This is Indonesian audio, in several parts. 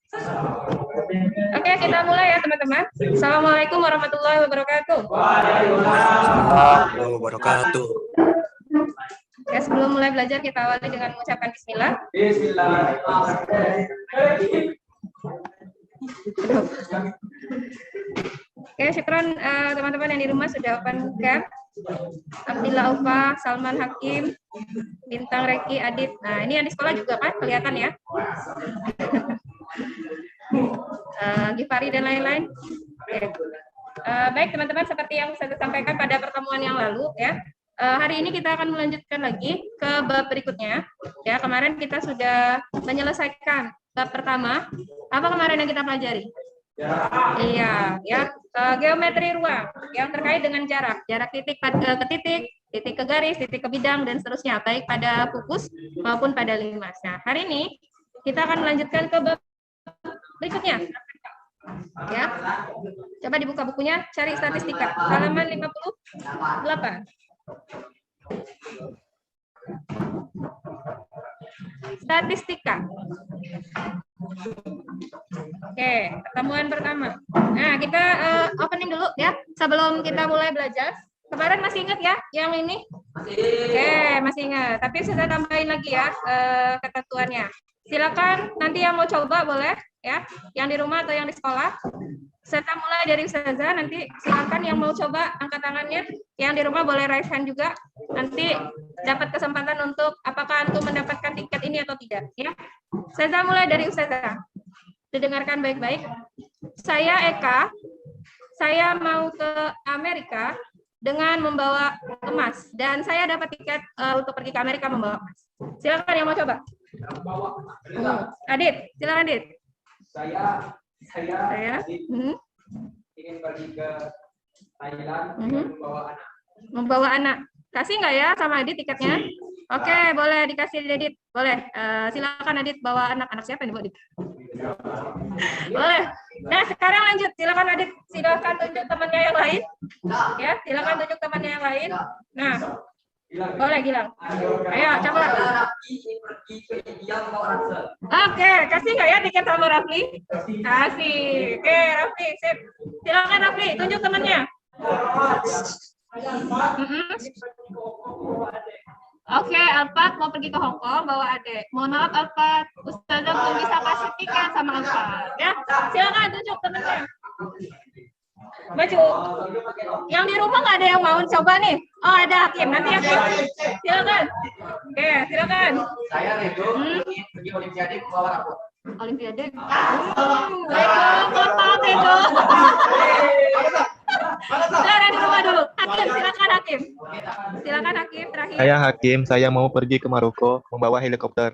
Oke, kita mulai ya teman-teman. Assalamualaikum warahmatullahi wabarakatuh. Warahmatullahi wabarakatuh. Ya, sebelum mulai belajar kita awali dengan mengucapkan bismillah. Oke, syukron teman-teman yang di rumah sudah open cam. Abdillah Ufa, Salman Hakim, Bintang Reki, Adit. Nah, ini yang di sekolah juga kan kelihatan ya. Gifari dan lain-lain. Oke. Baik teman-teman, seperti yang saya sampaikan pada pertemuan yang lalu ya. Hari ini kita akan melanjutkan lagi ke bab berikutnya. Ya, kemarin kita sudah menyelesaikan bab pertama. Apa kemarin yang kita pelajari? Iya, ya. Geometri ruang yang terkait dengan jarak titik ke titik, titik ke garis, titik ke bidang dan seterusnya, baik pada fokus maupun pada limas. Nah, hari ini kita akan melanjutkan ke bab berikutnya. Ya. Coba dibuka bukunya, cari statistika. Halaman 58. Statistika. Oke, pertemuan pertama. Nah, kita opening dulu ya, sebelum kita mulai belajar. Kemarin masih ingat ya, yang ini? Oke, masih ingat. Tapi saya tambahin lagi ya ketentuannya. Silakan nanti yang mau coba boleh ya, yang di rumah atau yang di sekolah. Serta mulai dari Ustazah, nanti silakan yang mau coba angkat tangannya. Yang di rumah boleh raise hand juga. Nanti dapat kesempatan untuk apakah antum mendapatkan tiket ini atau tidak ya. Ustazah mulai dari Ustazah. Didengarkan baik-baik. Saya Eka. Saya mau ke Amerika dengan membawa emas dan saya dapat tiket untuk pergi ke Amerika membawa emas. Silakan yang mau coba. Adit, silakan Adit. Saya ingin pergi ke Thailand dengan membawa anak. Kasih nggak ya sama Adit tiketnya? Oke, boleh dikasih Adit. Boleh. Silakan Adit bawa anak siapa nih, Bu Adit? Boleh. Nah, sekarang lanjut. Silakan Adit. Silakan tunjuk temannya yang lain. Ya, silakan tunjuk temannya yang lain. Nah, boleh Gilang. Ayo, coba. Oke, kasih nggak ya tiket sama Rafli? Kasih. Oke, Rafli, sip. Silakan Rafli, tunjuk temannya. Oke, Alfat mau pergi ke Hong Kong bawa adek. Mohon maaf Alfat, Ustazah belum bisa kasih tiket sama Alfat. Ya, silakan tunjuk temannya. Maju. Yang di rumah nggak ada yang mau coba nih? Oh, ada Hakim. Nanti Hakim. Silakan. Oke, silakan. Saya Rego ingin pergi Olimpiade membawa rapor. Olimpiade. Rego. Ada di rumah dulu. Hakim, silakan Hakim. Silakan Hakim terakhir. Saya Hakim, saya mau pergi ke Maroko membawa helikopter.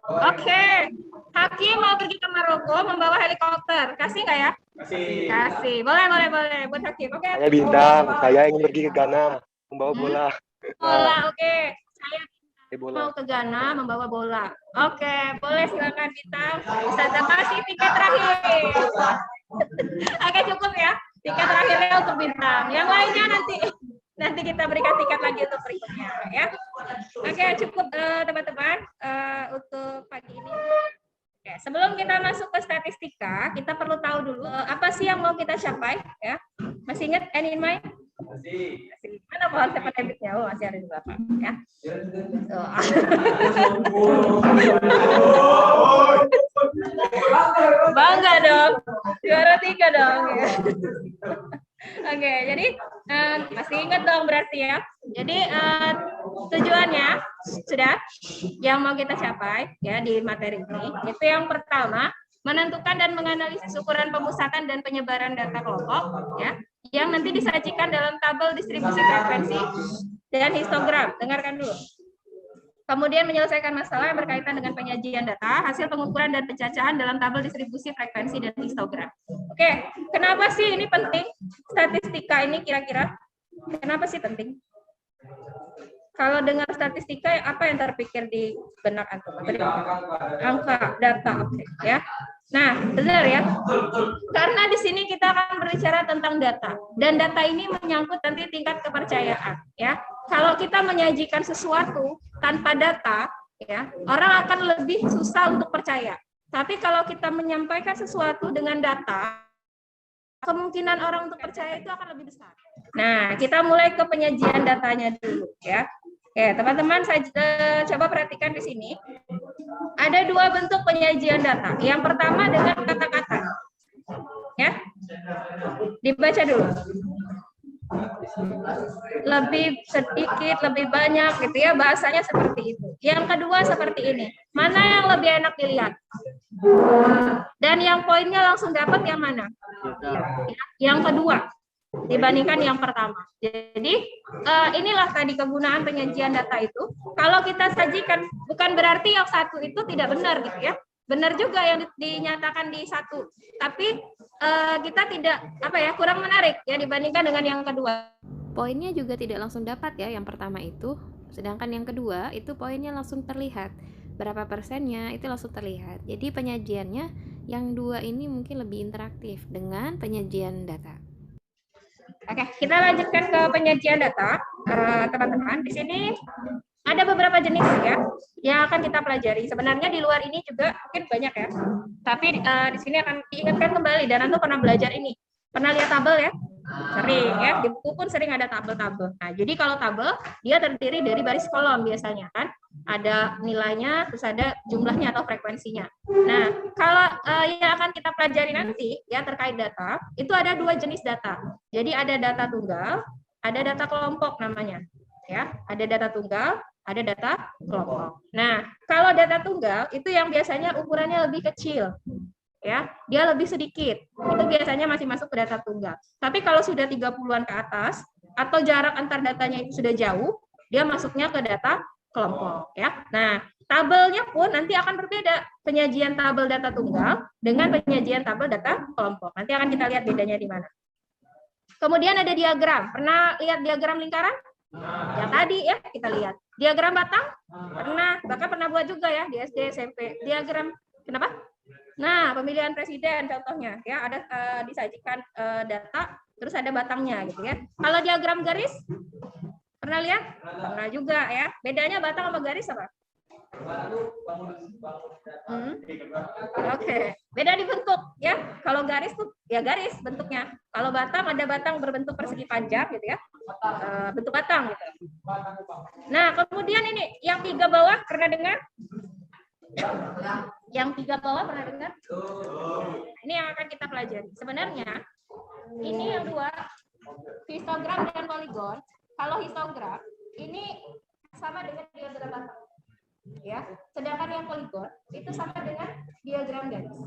Oke. Hakim mau pergi ke Maroko membawa helikopter. Kasih nggak ya? Kasih. Boleh. Buat Hakim. Oke. Saya Bintang, saya ingin pergi ke Ghana membawa bola. Bola, oke. Saya mau ke Ghana membawa bola. Oke, boleh silakan Bintang. Ustazah kasih tiket terakhir. Oke, cukup ya. Tiket terakhirnya untuk Bintang. Yang lainnya nanti kita berikan tiket lagi untuk berikutnya ya. Oke, cukup teman-teman untuk pagi ini. Oke, sebelum kita masuk ke statistika, kita perlu tahu dulu apa sih yang mau kita capai ya. Masih ingat end in mind? Masih. Mana pohon cepat debitnya? Oh, masih ada di belakang ya. Bangga dong. Juara 3 dong ya. Oke, jadi masih ingat dong berarti ya. Jadi tujuannya sudah yang mau kita capai ya di materi ini. Itu yang pertama, menentukan dan menganalisis ukuran pemusatan dan penyebaran data kelompok ya, yang nanti disajikan dalam tabel distribusi frekuensi dan histogram. Dengarkan dulu. Kemudian menyelesaikan masalah yang berkaitan dengan penyajian data, hasil pengukuran dan pencacahan dalam tabel distribusi frekuensi dan histogram. Oke, kenapa sih ini penting? Statistika ini kira-kira kenapa sih penting? Kalau dengar statistika, apa yang terpikir di benak antum? Angka, data, oke, ya. Nah, benar ya. Karena di sini kita akan berbicara tentang data, dan data ini menyangkut nanti tingkat kepercayaan, ya. Kalau kita menyajikan sesuatu tanpa data, ya, orang akan lebih susah untuk percaya. Tapi kalau kita menyampaikan sesuatu dengan data, kemungkinan orang untuk percaya itu akan lebih besar. Nah, kita mulai ke penyajian datanya dulu ya. Oke, teman-teman, saya coba perhatikan di sini. Ada dua bentuk penyajian data. Yang pertama dengan kata-kata. Ya. Dibaca dulu. Lebih sedikit, lebih banyak gitu ya, bahasanya seperti itu. Yang kedua seperti ini. Mana yang lebih enak dilihat? Dan yang poinnya langsung dapat yang mana? Yang kedua dibandingkan yang pertama. Jadi inilah tadi kegunaan penyajian data itu. Kalau kita sajikan, bukan berarti yang satu itu tidak benar gitu ya. Benar juga yang dinyatakan di satu, tapi kita tidak kurang menarik ya dibandingkan dengan yang kedua. Poinnya juga tidak langsung dapat ya yang pertama itu, sedangkan yang kedua itu poinnya langsung terlihat. Berapa persennya itu langsung terlihat. Jadi penyajiannya yang dua ini mungkin lebih interaktif dengan penyajian data. Oke, kita lanjutkan ke penyajian data, teman-teman. Di sini ada beberapa jenis ya yang akan kita pelajari. Sebenarnya di luar ini juga mungkin banyak ya. Tapi di sini akan diingatkan kembali. Dan Anto pernah belajar ini. Pernah lihat tabel ya? Sering ya. Di buku pun sering ada tabel-tabel. Nah, jadi kalau tabel dia terdiri dari baris kolom biasanya kan. Ada nilainya, terus ada jumlahnya atau frekuensinya. Nah, kalau yang akan kita pelajari nanti ya terkait data, itu ada dua jenis data. Jadi ada data tunggal, ada data kelompok namanya. Ya, ada data tunggal, ada data kelompok. Nah, kalau data tunggal itu yang biasanya ukurannya lebih kecil. Ya, dia lebih sedikit. Itu biasanya masih masuk ke data tunggal. Tapi kalau sudah 30-an ke atas atau jarak antar datanya itu sudah jauh, dia masuknya ke data kelompok ya. Nah, tabelnya pun nanti akan berbeda. Penyajian tabel data tunggal dengan penyajian tabel data kelompok. Nanti akan kita lihat bedanya di mana. Kemudian ada diagram. Pernah lihat diagram lingkaran? Yang tadi ya kita lihat. Diagram batang? Pernah, bahkan pernah buat juga ya di SD, SMP. Diagram kenapa? Nah, pemilihan presiden contohnya ya, ada disajikan data terus ada batangnya gitu ya. Kalau diagram garis pernah lihat? Pernah juga ya. Bedanya batang sama garis apa? Oke. Beda di bentuk ya. Kalau garis tuh ya garis bentuknya. Kalau batang ada batang berbentuk persegi panjang gitu ya. Bentuk batang gitu. Nah, kemudian ini yang 3 bawah pernah dengar? Yang 3 bawah pernah dengar? Ini yang akan kita pelajari. Sebenarnya ini yang 2 histogram dan poligon. Kalau histogram ini sama dengan diagram batang. Ya, sedangkan yang poligon itu sama dengan diagram garis.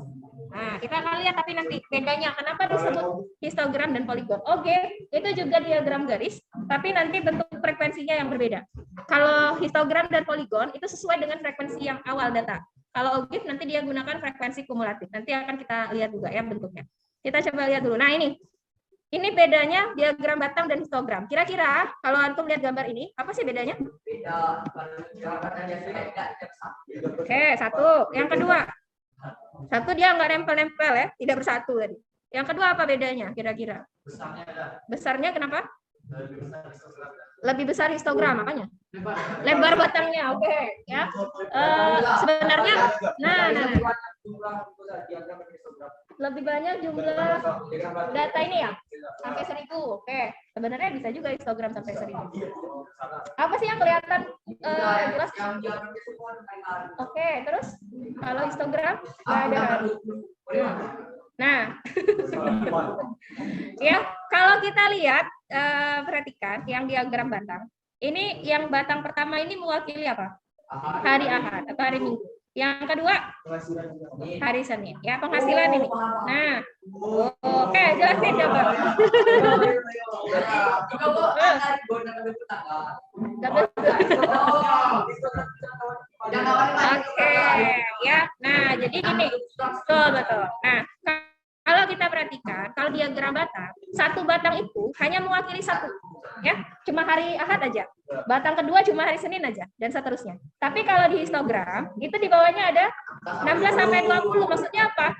Nah, kita akan lihat tapi nanti bedanya kenapa disebut histogram dan poligon. Oke, itu juga diagram garis, tapi nanti bentuk frekuensinya yang berbeda. Kalau histogram dan poligon itu sesuai dengan frekuensi yang awal data. Kalau OGIF nanti dia gunakan frekuensi kumulatif. Nanti akan kita lihat juga ya bentuknya. Kita coba lihat dulu. Nah, ini bedanya diagram batang dan histogram. Kira-kira kalau antum lihat gambar ini, apa sih bedanya? Oke, 1. Yang kedua, 1 dia nggak nempel-nempel ya, tidak bersatu tadi. Yang kedua apa bedanya kira-kira? Besarnya kenapa? Lebih besar histogram, makanya. Lebar batangnya, oke. Ya. Sebenarnya, nah. Lebih banyak jumlah data ini ya, sampai 1000. Oke, sebenarnya bisa juga histogram sampai 1000. Apa sih yang kelihatan jelas? Oke, terus kalau histogram nggak ada. Nah, ya kalau kita lihat perhatikan yang diagram batang. Ini yang batang pertama ini mewakili apa? Hari Ahad atau hari Minggu. Yang kedua hari Senin, ya penghasilan ini. Nah, oke, jelasin coba. Oke, ya. Nah, jadi gini, betul. Nah, kalau kita perhatikan, kalau diagram batang, 1 batang itu hanya mewakili 1, ya, cuma hari Ahad aja. Batang kedua cuma hari Senin aja, dan seterusnya. Tapi kalau di histogram, itu di bawahnya ada 16 sampai 20. Maksudnya apa?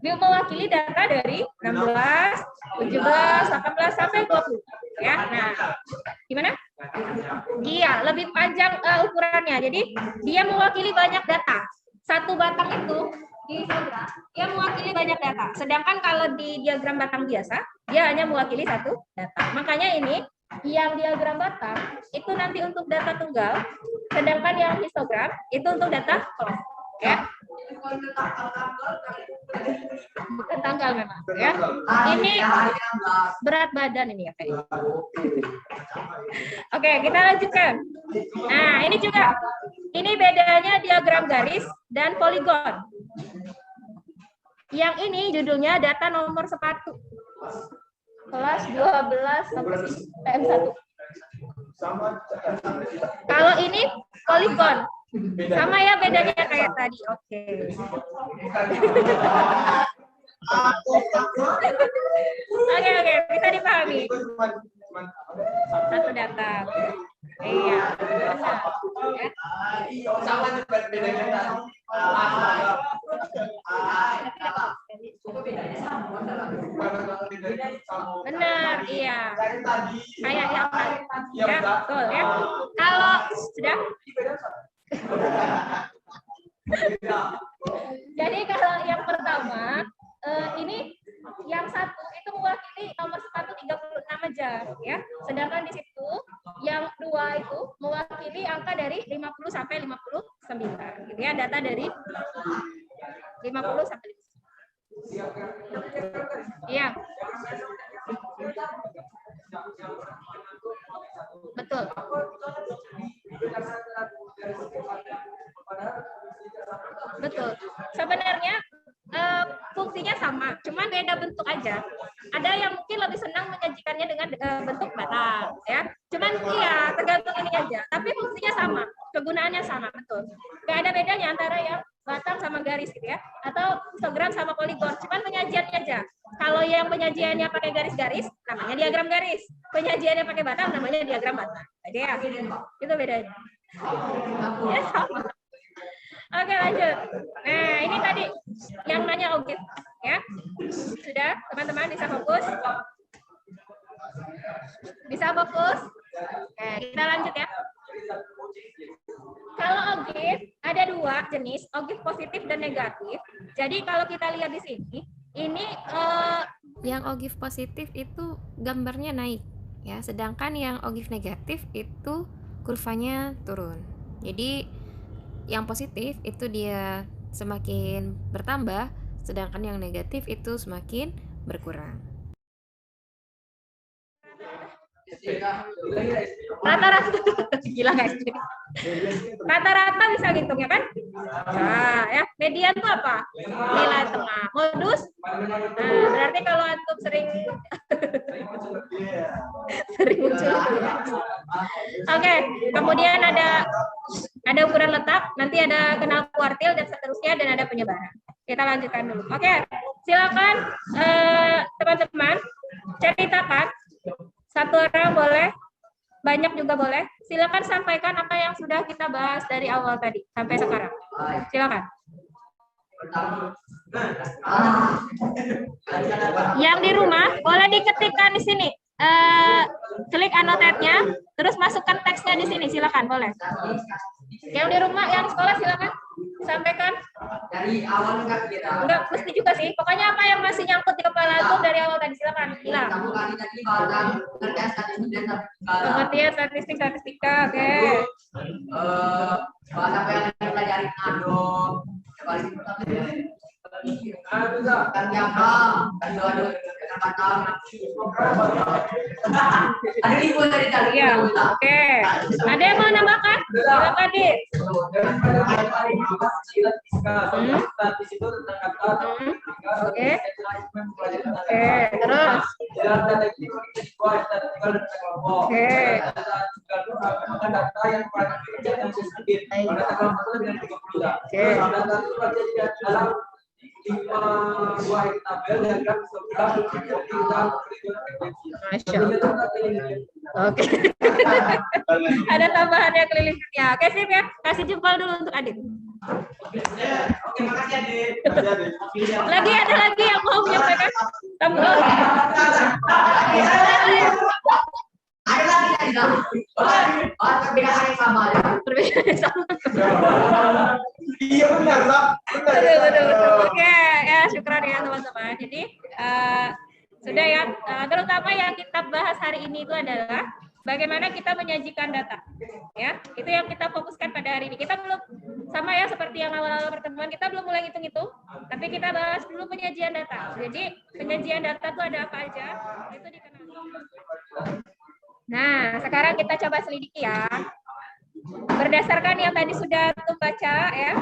Dia mewakili data dari 16, 17, 18 sampai 20. Ya, nah, gimana? Iya, lebih panjang ukurannya. Jadi dia mewakili banyak data. satu batang itu di histogram yang mewakili banyak data. Sedangkan kalau di diagram batang biasa, dia hanya mewakili satu data. Makanya ini yang diagram batang itu nanti untuk data tunggal, sedangkan yang histogram itu untuk data kelas. Ya. Bukan tanggal memang. Ya. Ini berat badan ini ya kayaknya. Oke, kita lanjutkan. Nah, ini juga. Ini bedanya diagram garis dan poligon. Yang ini judulnya data nomor sepatu. Kelas 12 sampai PM1. Kalau ini poligon. Sama ya bedanya kayak tadi. Oke. Oke, bisa dipahami. Satu data. Iya. Benar, iya. Kayak yang ya, betul ya. Kalau sudah. Jadi kalau yang pertama ini yang satu itu mewakili nomor sepatu 36 aja ya. Sedangkan di situ yang dua itu mewakili angka dari 50 sampai 59 gitu ya, data dari 50 sampai 59. Iya. Betul. Betul. Sebenarnya fungsinya sama, cuman beda bentuk aja. Ada yang mungkin lebih senang menyajikannya dengan bentuk batang, ya. Cuman iya, tergantung ini aja. Tapi fungsinya sama, kegunaannya sama, betul. Gak ada bedanya antara yang batang sama garis gitu ya, atau histogram sama poligon. Cuman penyajiannya aja. Kalau yang penyajiannya pakai garis-garis, namanya diagram garis. Penyajiannya pakai batang, namanya diagram batang. Aja ya, itu bedanya. Ya sama. Oke, lanjut. Nah, ini tadi yang nanya Ogit, ya. Sudah, teman-teman bisa fokus? Bisa fokus? Oke, kita lanjut ya. Kalau Ogit ada dua jenis, Ogit positif dan negatif. Jadi kalau kita lihat di sini, ini yang OGIF positif itu gambarnya naik, ya. Sedangkan yang OGIF negatif itu kurvanya turun. Jadi yang positif itu dia semakin bertambah, sedangkan yang negatif itu semakin berkurang. Rata-rata gila guys. Rata-rata bisa ngitung ya kan? Nah, ya, median itu apa? Nilai tengah. Modus? Nah, berarti kalau antum sering muncul. Oke, kemudian ada ukuran letak, nanti ada kenal kuartil dan seterusnya, dan ada penyebaran. Kita lanjutkan dulu. Oke, silakan teman-teman ceritakan. Satu orang boleh, banyak juga boleh. Silakan sampaikan apa yang sudah kita bahas dari awal tadi sampai sekarang. Silakan. Yang di rumah boleh diketikkan di sini. Klik annotate-nya, terus masukkan teksnya di sini. Silakan, boleh. Yang di rumah, yang di sekolah silakan sampaikan. Dari awal kita. Enggak mesti juga sih. Pokoknya apa yang masih nyangkut di kepala itu dari awal tadi, silakan. Bilang. Pengertian statistik, statistika, oke. Bahasa apa yang kita pelajari nado. Iya, oke. Ada yang mau nambahkan? Silakan, Dit. Oke. Oke, terus. Oke. Ada tambahan yang kelilingnya. Oke, sip ya. Kasih jempol dulu untuk Adit. Oke, makasih Adit. Lagi ada lagi yang mau menyampaikan? Tambah. Ada lagi tidak? Perbedaan yang sama. Perbedaan yang sama. Iya benar, Pak. Betul. Oke, ya syukran ya teman-teman. Jadi sudah ya, terutama yang kita bahas hari ini itu adalah bagaimana kita menyajikan data. Ya, itu yang kita fokuskan pada hari ini. Kita belum sama ya seperti yang awal-awal pertemuan, kita belum mulai hitung-hitung, tapi kita bahas dulu penyajian data. Jadi penyajian data itu ada apa aja? Itu dikenal. Nah, sekarang kita coba selidiki ya. Berdasarkan yang tadi sudah tuh baca ya.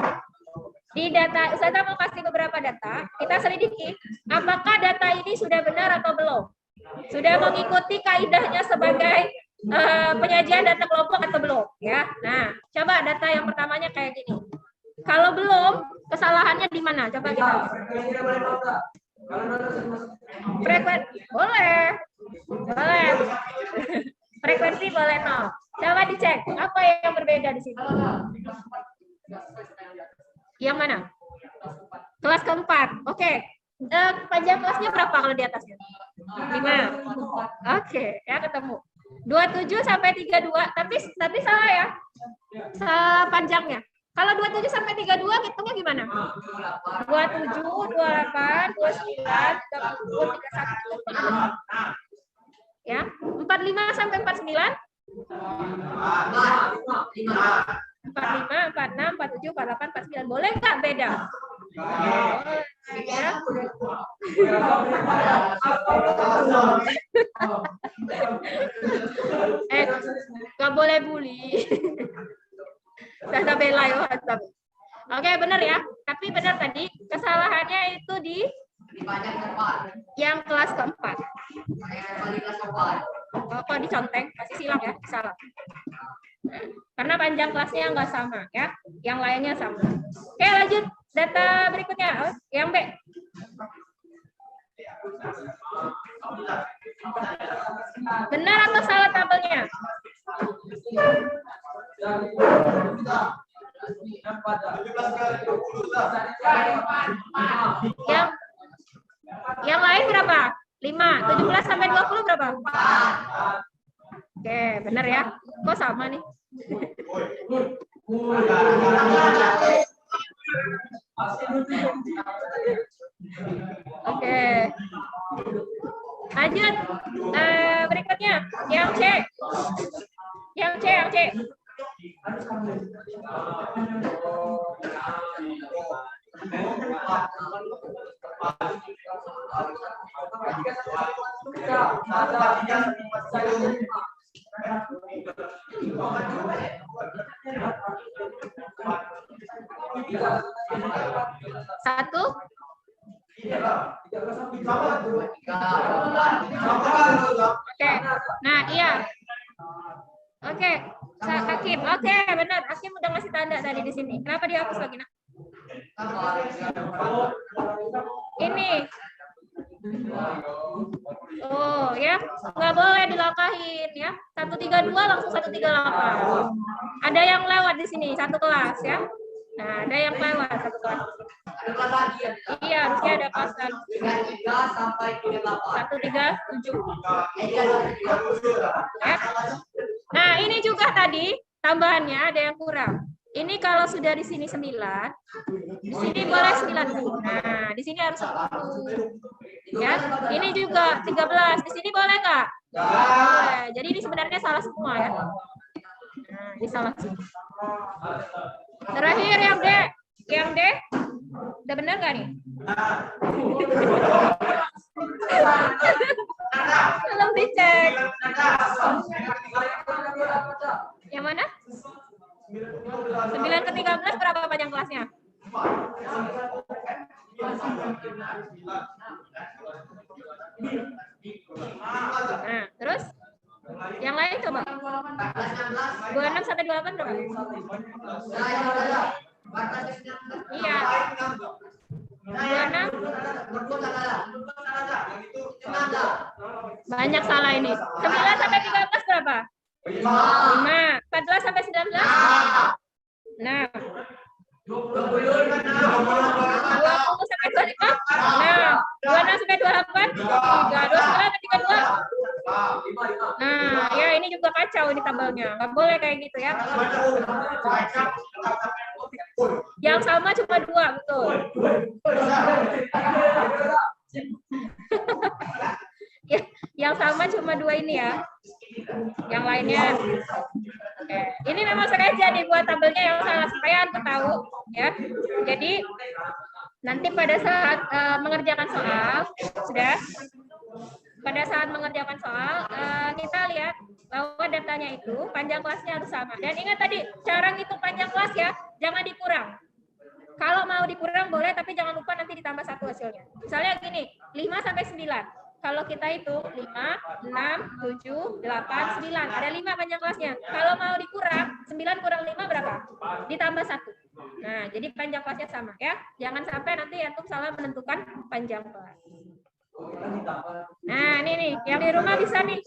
Di data, saya mau kasih beberapa data, kita selidiki apakah data ini sudah benar atau belum. Sudah mengikuti kaidahnya sebagai penyajian data kelompok atau belum ya. Nah, coba data yang pertamanya kayak gini. Kalau belum, kesalahannya di mana? Coba kita. Frekuensi boleh. Boleh. Frekuensi boleh nol. Coba dicek apa yang berbeda di sini. Yang mana? Kelas keempat. Oke. Panjang kelasnya berapa kalau di atasnya? 5. Oke, ya ketemu. 27 sampai 32, tapi salah ya. Panjangnya. Kalau 27 sampai 32 hitungnya gimana? 27, 28, 29, 30, 31, 32. Ya, 45 sampai 49. 45, 46, 47, 48, 49. Boleh nggak beda? Ya. Nggak boleh bully. Saya bela ya. Oke, benar ya. Tapi benar tadi kesalahannya itu di yang kelas keempat. Kok diconteng? Masih silang ya? Salah. Karena panjang kelasnya nggak sama ya. Yang lainnya sama. Oke, lanjut. Data berikutnya. Yang B. Benar atau salah tabelnya? Yang lain berapa? 5. 17 sampai 20 berapa? Oke, benar ya. Kok sama nih? Oke. Lanjut. Berikutnya yang C. Yang C. Satu. Oke. Nah, iya. Oke. Hakim. Oke, benar. Hakim udah ngasih tanda tadi di sini. Kenapa dihapus lagi, Nak? Ini. Oh, ya. Nggak boleh dilangkahin ya. 132 langsung 138. Ada yang lewat di sini, satu kelas ya. Nah, ada yang lewat satu kelas. Iya, harusnya ada pasal 33 sampai 38. 137. Ya. Nah, ini juga tadi tambahannya ada yang kurang. Ini kalau sudah di sini 9, di sini boleh 9. Nah, di sini harus 10. Ya, ini juga 13. Di sini boleh nggak? Boleh. Jadi ini sebenarnya salah semua ya. Nah, ini salah semua. Terakhir yang D. Yang D. Udah benar nggak nih? Belum dicek. Yang mana? 9 ke 13 berapa panjang kelasnya? Nah, terus? Yang lain coba. 26 sampai 28 berapa? Iya. 26. Banyak salah ini. 9 sampai 13 berapa? 5. 14 sampai 19? Nah. 20 sampai 25? Nah. 26 sampai 28? 3. 29 sampai 32? Nah, ya ini juga kacau ini tabelnya. Nggak boleh kayak gitu ya. Yang sama cuma 2, betul. Ya, yang sama cuma 2 ini ya. Yang lainnya. Oke. Ini memang sengaja nih buat tabelnya yang salah supaya Antum tahu ya. Jadi nanti pada saat mengerjakan soal, sudah. Pada saat mengerjakan soal, kita lihat bahwa datanya itu panjang kelasnya harus sama. Dan ingat tadi, cara ngitung panjang kelas ya, jangan dikurang. Kalau mau dikurang boleh, tapi jangan lupa nanti ditambah 1 hasilnya. Misalnya gini, 5 sampai 9. Kalau kita hitung 5, 6, 7, 8, 9. Ada 5 panjang kelasnya. Kalau mau dikurang, 9 kurang 5 berapa? Ditambah 1. Nah, jadi panjang kelasnya sama ya. Jangan sampai nanti Antum salah menentukan panjang kelas. Nah, ini nih, yang di rumah bisa nih.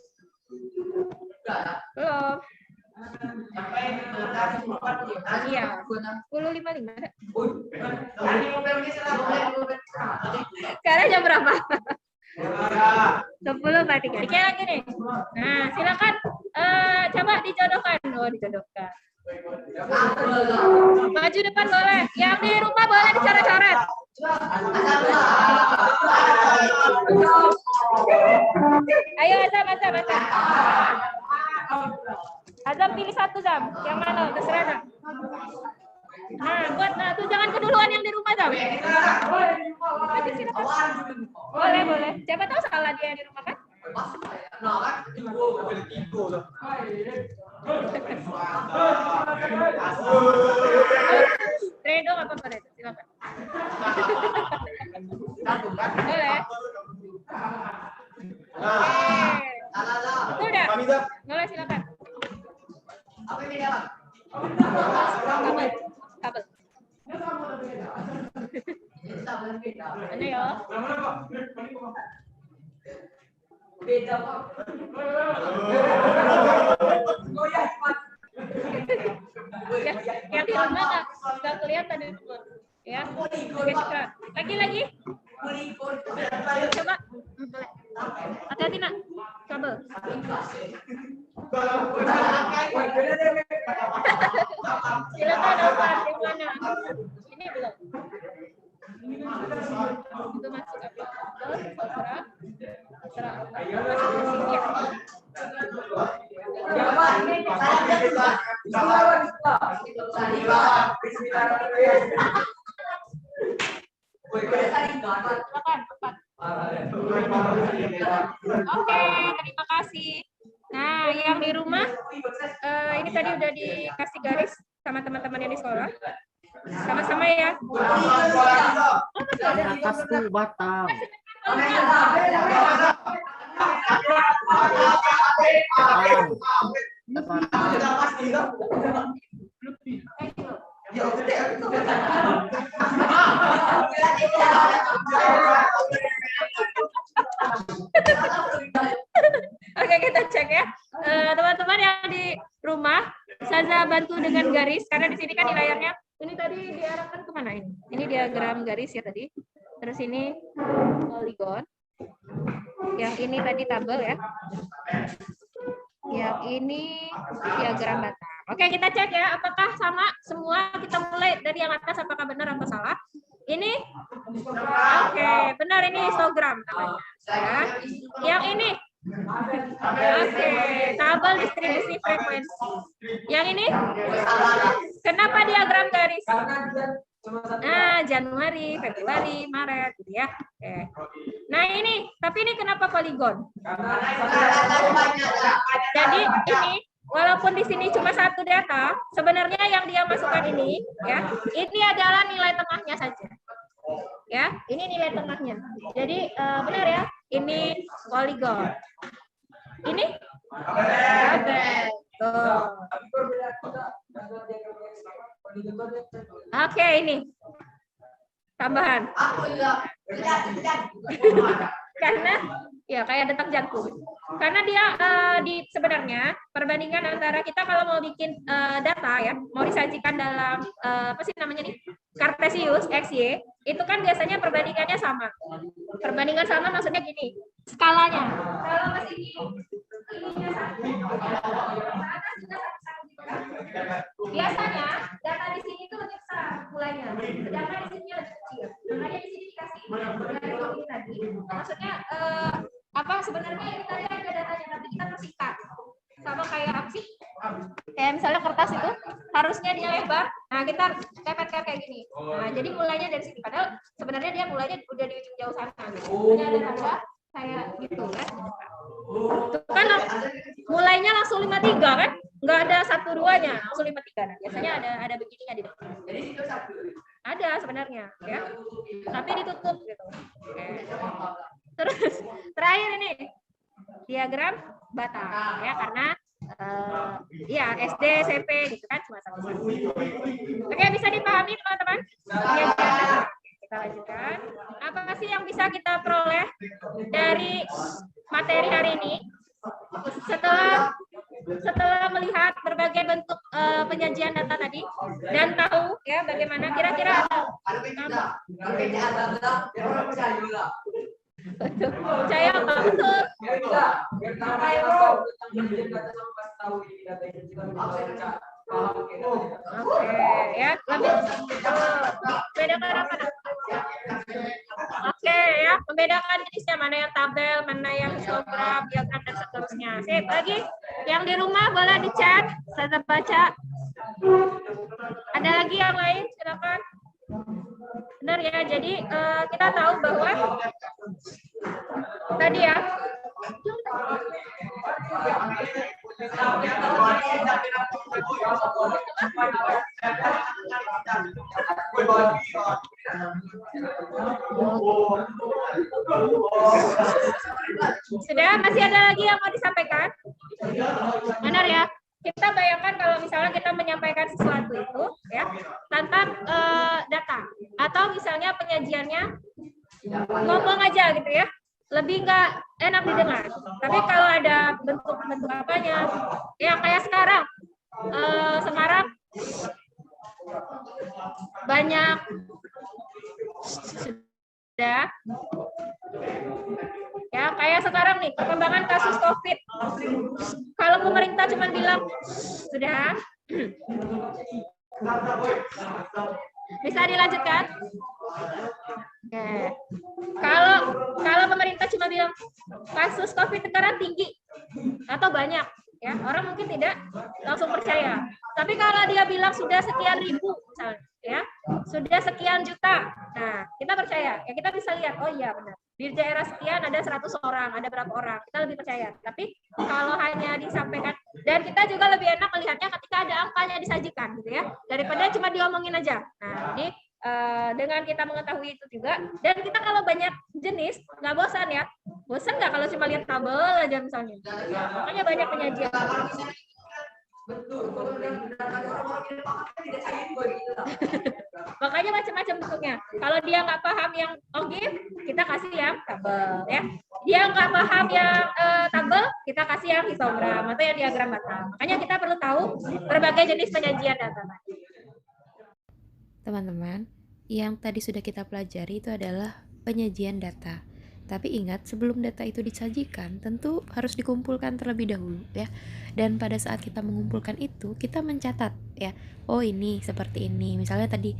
Belum. Iya. 10.55 ada. Sekarang jam berapa? 10.43. Dikira lagi nih. Nah, silakan coba dijodohkan. Oh, dijodohkan. Maju depan boleh. Yang di rumah boleh dicoret-coret. Ayo Azam. Azam pilih 1 Zam. Yang mana? Terserah Zam. Nah, tuh jangan keduluan yang di rumah Zam. Boleh. Siapa tahu salah dia yang di rumah kan? Redo apa apa Redo? Silakan. Boleh. Betul dah. Boleh silakan. Kabel. Mana ya? Yang di rumah nggak kelihatan di rumah. Ya. Oke, lagi. Coba. Hati-hati nak. Kabel. Silakan Alfan, di mana? Ini belum. Itu masuk aplikasi. Oke, terima kasih. Nah, yang di rumah ini tadi udah dikasih garis sama teman-teman yang di sekolah. Sama-sama ya. Atas tuh batal. Oke, kita cek ya. Teman-teman yang di rumah, Saza bantu dengan garis karena di sini kan di layarnya ini tadi diarahkan kemana ini? Ini diagram garis ya tadi. Terus ini poligon. Yang ini tadi tabel ya. Yang ini diagram batang. Oke, kita cek ya apakah sama semua. Kita mulai dari yang atas apakah benar atau salah. Ini oke, benar ini histogram namanya. Ya. Yang ini oke, tabel distribusi frekuensi. Yang ini kenapa diagram garis? Nah, Januari, Februari, Maret gitu ya. Oke. Nah, ini, tapi ini kenapa poligon? Jadi ini walaupun di sini cuma 1 data, sebenarnya yang dia masukkan ini ya, ini adalah nilai tengahnya saja. Ya, ini nilai tengahnya. Jadi benar ya, ini poligon. Ini? Oke. Oke, ini tambahan. Karena ya kayak detak jantung. Karena dia sebenarnya perbandingan antara kita kalau mau bikin data ya, mau disajikan dalam apa sih namanya nih? Kartesius XY, itu kan biasanya perbandingannya sama. Perbandingan sama maksudnya gini, skalanya. Kalau masih biasanya data di sini itu lebih besar. mulainya. Sedangkan di sini lebih kecil. Makanya di sini dikasih dari ini tadi. Maksudnya sebenarnya ini tadi ada datanya tapi kita persingkat. Sama kayak apa sih? Kayak misalnya kertas itu harusnya dia lebar. Nah, kita tepet-tepet kayak gini. Nah, jadi mulainya dari sini. Padahal sebenarnya dia mulainya udah di ujung jauh sana. Ini ada tanda kayak gitu kan. Tuh kan mulainya langsung 53 kan? Nggak ada 1-2-nya, langsung 53. Nah, biasanya ada begininya di depan. Ada sebenarnya, ya. Tapi ditutup gitu. Oke. Terus terakhir ini diagram bata, ya, karena SD, SMP gitu kan cuma satu-satu. Oke, bisa dipahami teman-teman? Ya, kita lanjutkan. Apa sih yang bisa kita peroleh dari materi hari ini? Setelah melihat berbagai bentuk penyajian data tadi dan tahu ya bagaimana kira-kira saya apa betul? Oke, ya, lebih bedakan apa? Oke, ya, membedakan jenisnya mana yang tabel, mana yang histogram, diagram dan seterusnya. Sip, lagi yang di rumah boleh dicat, saya baca. Ada lagi yang lain, silakan. Benar ya, jadi kita tahu bahwa tadi ya. Sudah, masih ada lagi yang mau disampaikan? Benar ya? Kita bayangkan kalau misalnya kita menyampaikan sesuatu itu ya tanpa data atau misalnya penyajiannya ngomong aja gitu ya, lebih nggak enak didengar. Tapi kalau ada bentuk-bentuk apanya, ya kayak sekarang banyak sudah ya kayak sekarang nih perkembangan kasus COVID. Kalau pemerintah cuma bilang sudah, bisa dilanjutkan. Oke. Kalau pemerintah cuma bilang kasus COVID sekarang tinggi atau banyak, ya orang mungkin tidak langsung percaya. Tapi kalau dia bilang sudah sekian ribu, misalnya, ya sudah sekian juta, nah kita percaya. Ya kita bisa lihat, oh iya benar. Di daerah sekian ada 100 orang, ada berapa orang, kita lebih percaya. Tapi kalau hanya disampaikan, dan kita juga lebih enak melihatnya ketika ada angkanya disajikan, gitu ya, daripada cuma diomongin aja. Nah, ini dengan kita mengetahui itu juga, dan kita kalau banyak jenis nggak bosan ya, bosan nggak kalau cuma lihat tabel aja misalnya. Makanya banyak penyajian. Makanya macam-macam bentuknya. Kalau dia nggak paham yang ogif, kita kasih yang tabel, ya. Dia nggak paham yang tabel, kita kasih yang histogram atau yang diagram bata. Makanya kita perlu tahu berbagai jenis penyajian data. Teman-teman, yang tadi sudah kita pelajari itu adalah penyajian data. Tapi ingat, sebelum data itu disajikan, tentu harus dikumpulkan terlebih dahulu ya. Dan pada saat kita mengumpulkan itu, kita mencatat ya. Oh ini seperti ini. Misalnya tadi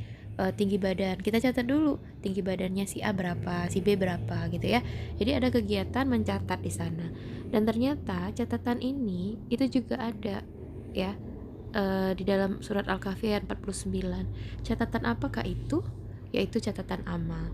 tinggi badan, kita catat dulu tinggi badannya si A berapa, si B berapa gitu ya. Jadi ada kegiatan mencatat di sana. Dan ternyata catatan ini itu juga ada ya. Di dalam surat Al-Kahfi ayat 49. Catatan apakah itu? Yaitu catatan amal.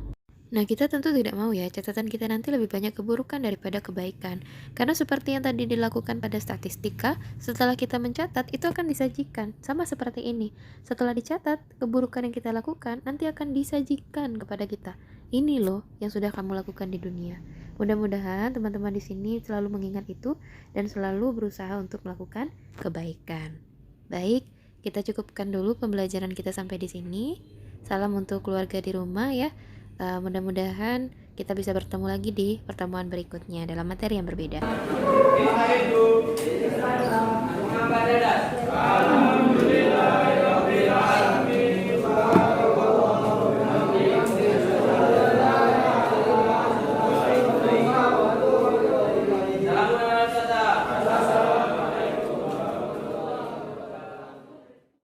Nah, kita tentu tidak mau ya catatan kita nanti lebih banyak keburukan daripada kebaikan. Karena seperti yang tadi dilakukan pada statistika, setelah kita mencatat itu akan disajikan. Sama seperti ini. Setelah dicatat, keburukan yang kita lakukan nanti akan disajikan kepada kita. Ini loh yang sudah kamu lakukan di dunia. Mudah-mudahan teman-teman di sini selalu mengingat itu dan selalu berusaha untuk melakukan kebaikan. Baik, kita cukupkan dulu pembelajaran kita sampai di sini. Salam untuk keluarga di rumah ya. Mudah-mudahan kita bisa bertemu lagi di pertemuan berikutnya dalam materi yang berbeda. Alhamdulillah.